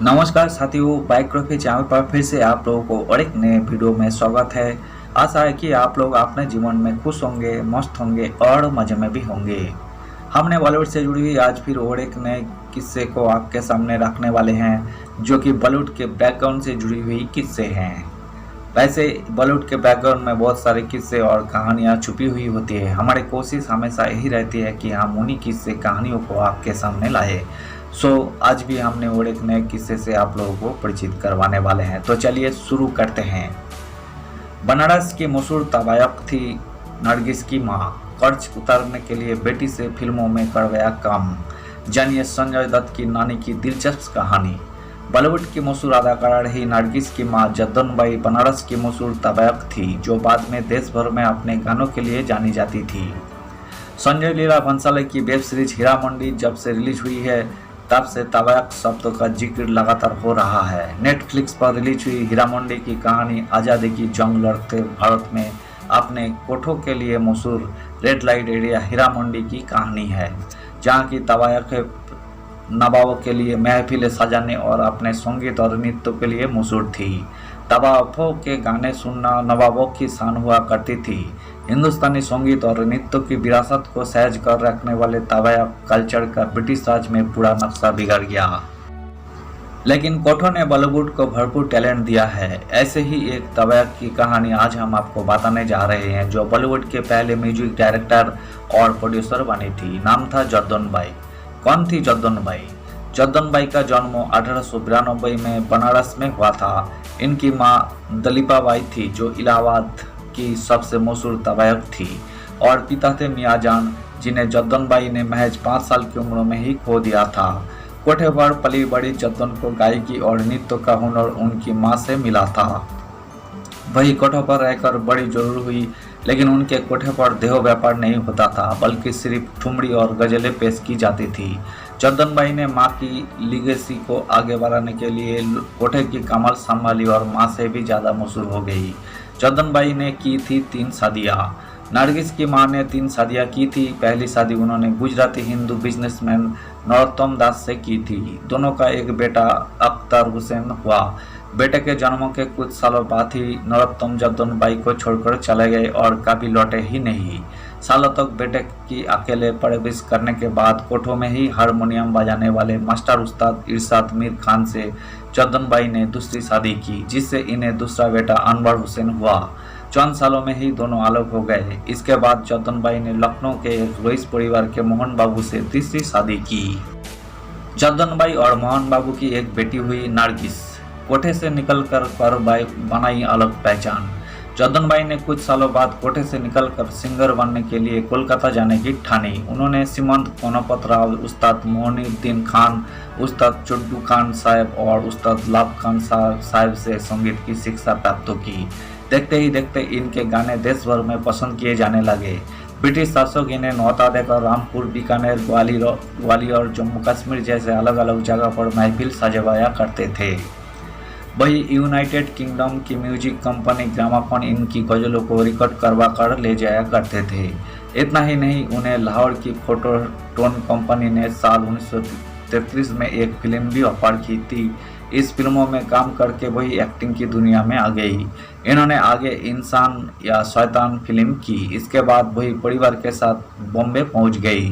नमस्कार साथियों, biography channel पर फिर से आप लोगों को और एक नए वीडियो में स्वागत है। आशा है कि आप लोग अपने जीवन में खुश होंगे, मस्त होंगे और मज़े में भी होंगे। हमने बॉलीवुड से जुड़ी हुई आज फिर और एक नए किस्से को आपके सामने रखने वाले हैं, जो कि बॉलीवुड के बैकग्राउंड से जुड़ी हुई किस्से हैं। वैसे बॉलीवुड के बैकग्राउंड में बहुत सारे किस्से और कहानियाँ छुपी हुई होती है। हमारी कोशिश हमेशा यही रहती है कि हम उन्हीं किस्से कहानियों को आपके सामने लाए। आज भी हमने और एक नए किस्से से आप लोगों को परिचित करवाने वाले हैं। तो चलिए शुरू करते हैं। बनारस की मशहूर तवायफ थी नरगिस की माँ। कर्ज उतारने के लिए बेटी से फिल्मों में करवाया काम। जानिए संजय दत्त की नानी की दिलचस्प कहानी। बॉलीवुड की मशहूर अदाकारा रही नरगिस की माँ जद्दनबाई बनारस की मशहूर तवायफ थी, जो बाद में देश भर में अपने गानों के लिए जानी जाती थी। संजय लीला भंसाली की वेब सीरीज हीरा मंडी जब से रिलीज हुई है, तब से तवायफ शब्द का जिक्र लगातार हो रहा है। नेटफ्लिक्स पर रिलीज हुई हीरा मंडी की कहानी आज़ादी की जंग लड़ते भारत में अपने कोठों के लिए मशहूर red light area Heera Mandi की कहानी है, जहां की तवायफ नवाबों के लिए महफिलें सजाने और अपने संगीत और नृत्य के लिए मशहूर थी। तवायफों के गाने सुनना नवाबों की शान हुआ करती थी। हिंदुस्तानी संगीत और नृत्य की विरासत को सहज कर रखने वाले तवायफ कल्चर का ब्रिटिश राज में पूरा नक्शा बिगड़ गया। लेकिन कोठों ने बॉलीवुड को भरपूर टैलेंट दिया है। ऐसे ही एक तवायफ की कहानी आज हम आपको बताने जा रहे हैं, जो बॉलीवुड के पहले म्यूजिक डायरेक्टर और प्रोड्यूसर बनी थी। नाम था जद्दनबाई। कौन थी जद्दनबाई? जद्दनबाई का जन्म 1892 में बनारस में हुआ था। इनकी मां दलीपाबाई थी, जो इलाहाबाद की सबसे मशहूर तवायफ थी, और पिता थे मियाजान, जिन्हें जद्दनबाई ने महज 5 साल की उम्र में ही खो दिया था। कोठे पर पली बड़ी जद्दन को गायकी और नृत्य का हुनर उनकी मां से मिला था। वही कोठों पर रहकर बड़ी जरूर हुई, लेकिन उनके कोठे पर देह व्यापार नहीं होता था, बल्कि सिर्फ ठुमरी और गजलें पेश की जाती थी। जद्दनबाई ने मां की लीगेसी को आगे बढ़ाने के लिए कोठे की कमाल संभाली और मां से भी ज़्यादा मशहूर हो गई। जद्दनबाई ने की थी 3 शादियाँ। नरगिस की मां ने 3 शादियाँ की थी। पहली शादी उन्होंने गुजराती हिंदू बिजनेसमैन नरोत्तम दास से की थी। दोनों का एक बेटा अख्तर हुसैन हुआ। बेटे के जन्म के कुछ सालों बाद ही नरोत्तम जद्दनबाई को छोड़कर चले गए और कभी लौटे ही नहीं। सालों तक बेटे की अकेले परवरिश करने के बाद कोठों में ही हारमोनियम बजाने वाले मास्टर उस्ताद इरशाद मीर खान से जद्दनबाई ने दूसरी शादी की, जिससे इन्हें दूसरा बेटा अनवर हुसैन हुआ। चंद सालों में ही दोनों अलग हो गए। इसके बाद जद्दनबाई ने लखनऊ के एक रईस परिवार के मोहन बाबू से तीसरी शादी की। जद्दनबाई और मोहन बाबू की एक बेटी हुई नरगिस। कोठे से निकलकर करबाई बनाई अलग पहचान। जद्दनबाई ने कुछ सालों बाद कोठे से निकलकर सिंगर बनने के लिए कोलकाता जाने की ठानी। उन्होंने सीमंत कोनपत राव, उस्ताद मोइनुद्दीन खान, उस्ताद चुड्डू खान साहब और उस्ताद लाभ खान साहब से संगीत की शिक्षा प्राप्त की। देखते ही देखते इनके गाने देश भर में पसंद किए जाने लगे। ब्रिटिश शासक इन्हें न्योता देकर रामपुर, बीकानेर, ग्वालियर, जम्मू कश्मीर जैसे अलग अलग जगह पर महफिल सजवाया करते थे। वही यूनाइटेड किंगडम की म्यूजिक कंपनी ग्रामाफोन इनकी गज़लों को रिकॉर्ड करवा कर ले जाया करते थे। इतना ही नहीं, उन्हें लाहौर की फोटोटोन कंपनी ने साल 1933 में एक फिल्म भी ऑफर की थी। इस फिल्मों में काम करके वही एक्टिंग की दुनिया में आ गई। इन्होंने आगे इंसान या शैतान फिल्म की। इसके बाद वही परिवार के साथ बॉम्बे पहुंच गई।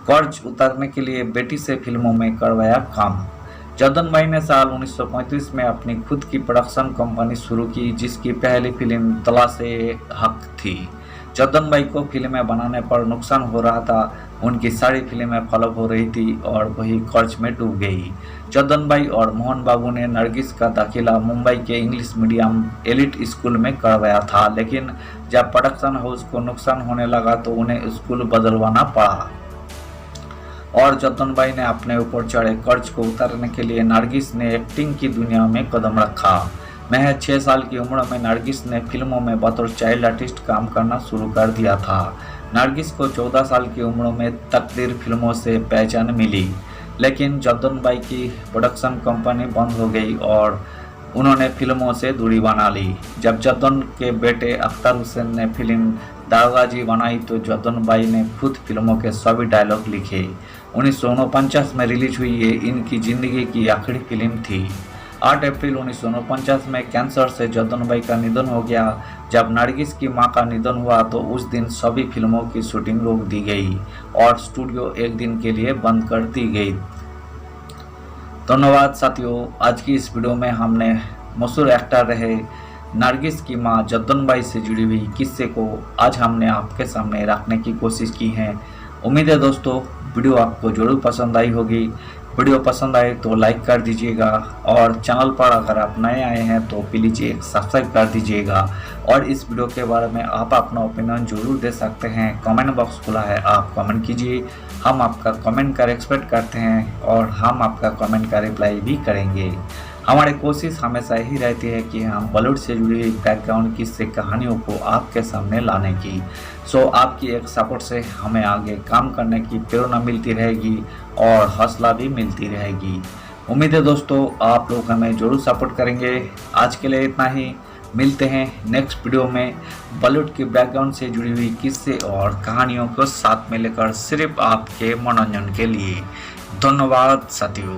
कर्ज उतारने के लिए बेटी से फिल्मों में करवाया काम। जद्दनबाई ने साल 1935 में अपनी खुद की प्रोडक्शन कंपनी शुरू की, जिसकी पहली फिल्म तलाशे हक थी। जद्दनबाई को फिल्में बनाने पर नुकसान हो रहा था। उनकी सारी फिल्में फ्लॉप हो रही थी और वही कर्ज में डूब गई। जद्दनबाई और मोहन बाबू ने नरगिस का दाखिला मुंबई के इंग्लिश मीडियम एलिट स्कूल में करवाया था, लेकिन जब प्रोडक्शन हाउस को नुकसान होने लगा तो उन्हें स्कूल बदलवाना पड़ा और जद्दनबाई ने अपने ऊपर चढ़े कर्ज को उतारने के लिए नरगिस ने एक्टिंग की दुनिया में कदम रखा। महज 6 साल की उम्र में नरगिस ने फिल्मों में बतौर चाइल्ड आर्टिस्ट काम करना शुरू कर दिया था। नरगिस को 14 साल की उम्र में तकदीर फिल्मों से पहचान मिली, लेकिन जद्दनबाई की प्रोडक्शन कंपनी बंद हो गई और उन्होंने फिल्मों से दूरी बना ली। जब जद्दन के बेटे अख्तर हुसैन ने फिल्म दारोगाजी बनाई तो जद्दन बाई ने खुद फिल्मों के सभी डायलॉग लिखे। 1949 में रिलीज हुई ये इनकी जिंदगी की आखिरी फिल्म थी। 8 अप्रैल 1949 में कैंसर से जद्दन बाई का निधन हो गया। जब नरगिस की मां का निधन हुआ तो उस दिन सभी फिल्मों की शूटिंग रोक दी गई और स्टूडियो एक दिन के लिए बंद कर दी गई। धन्यवाद साथियों, आज की इस वीडियो में हमने मशहूर एक्टर रहे नरगिस की मां जद्दन बाई से जुड़ी हुई किस्से को आज हमने आपके सामने रखने की कोशिश की है। उम्मीद है दोस्तों वीडियो आपको जरूर पसंद आई होगी। वीडियो पसंद आए तो लाइक कर दीजिएगा और चैनल पर अगर आप नए आए हैं तो प्लीज़ एक सब्सक्राइब कर दीजिएगा। और इस वीडियो के बारे में आप अपना ओपिनियन जरूर दे सकते हैं। कमेंट बॉक्स खुला है, आप कमेंट कीजिए। हम आपका कमेंट का एक्सपेक्ट करते हैं और हम आपका कमेंट का रिप्लाई भी करेंगे। हमारी कोशिश हमेशा यही रहती है कि हम बॉलीवुड से जुड़ी हुई बैकग्राउंड किस्से कहानियों को आपके सामने लाने की। सो आपकी एक सपोर्ट से हमें आगे काम करने की प्रेरणा मिलती रहेगी और हौसला भी मिलती रहेगी। उम्मीद है दोस्तों आप लोग हमें जरूर सपोर्ट करेंगे। आज के लिए इतना ही, मिलते हैं नेक्स्ट वीडियो में बॉलीवुड के बैकग्राउंड से जुड़ी हुई किस्से और कहानियों को साथ में लेकर सिर्फ आपके मनोरंजन के लिए। धन्यवाद साथियों।